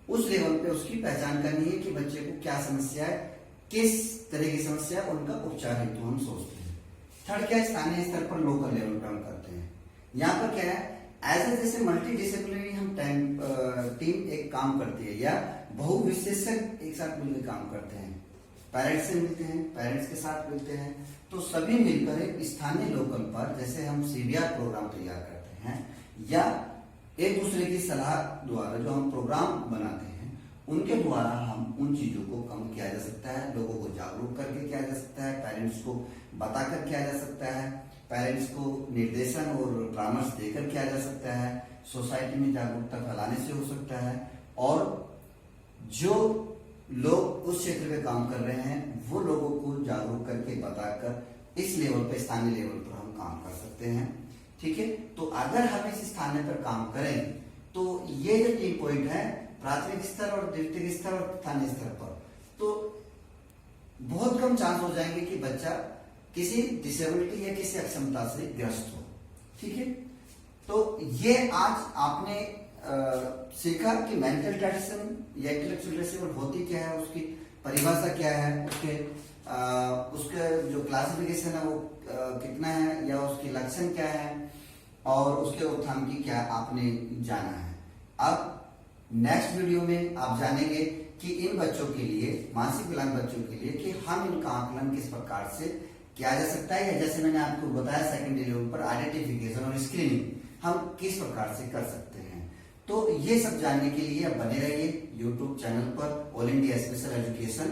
उस लेवल पे उसकी पहचान करनी है कि बच्चे को क्या समस्या है, किस तरह की समस्या है, उनका उपचार हेतु हम सोचते हैं। थर्ड क्या है? स्थानीय स्तर पर, लोकल लेवल पर हम करते हैं। यहाँ पर क्या है, एज ए जैसे मल्टी डिसिप्लिनरी हम टीम एक काम करती है या बहु विशेषज्ञ एक साथ मिलकर काम करते हैं, पेरेंट्स से मिलते हैं, पेरेंट्स के साथ मिलते हैं, तो सभी मिलकर एक स्थानीय लोकल पर, जैसे हम सीबीआर प्रोग्राम तैयार करते हैं या एक दूसरे की सलाह द्वारा जो हम प्रोग्राम बनाते हैं, उनके द्वारा हम उन चीजों को कम किया जा सकता है, लोगों को जागरूक करके किया जा सकता है, पेरेंट्स को बताकर किया जा सकता है, पेरेंट्स को निर्देशन और परामर्श देकर किया जा सकता है, सोसाइटी में जागरूकता फैलाने से हो सकता है, और जो लोग उस क्षेत्र में काम कर रहे हैं वो लोगों को जागरूक करके बताकर इस लेवल पे, स्थानीय लेवल पर हम काम कर सकते हैं। ठीक है, तो अगर हम इस स्थानीय पर काम करें तो ये जो 3 पॉइंट है, प्राथमिक स्तर और द्वितीयक स्तर और स्थानीय स्तर पर, तो बहुत कम चांस हो जाएंगे कि बच्चा किसी डिसेबिलिटी या किसी अक्षमता से ग्रस्त हो। ठीक है, तो ये आज आपने सीखा कि मेंटल रिटार्डेशन या इंटेलेक्चुअल डिसेबल होती क्या है, उसकी परिभाषा क्या है, उसके जो क्लासिफिकेशन है वो कितना है, या उसके लक्षण क्या है, और उसके रोकथाम की क्या आपने जाना है। अब नेक्स्ट वीडियो में आप जानेंगे कि इन बच्चों के लिए, मानसिक विकलांग बच्चों के लिए, कि हम इनका आकलन किस प्रकार से किया जा सकता है, या जैसे मैंने आपको बताया सेकेंडरी लेवल पर आइडेंटिफिकेशन और स्क्रीनिंग हम किस प्रकार से कर सकते हैं। तो ये सब जानने के लिए आप बने रहिए यूट्यूब चैनल पर, ऑल इंडिया स्पेशल एजुकेशन।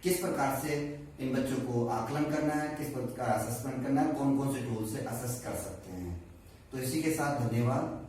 किस प्रकार से इन बच्चों को आकलन करना है, किस प्रकार असेसमेंट करना है, कौन कौन से टूल से असेस कर सकते हैं। तो इसी के साथ धन्यवाद।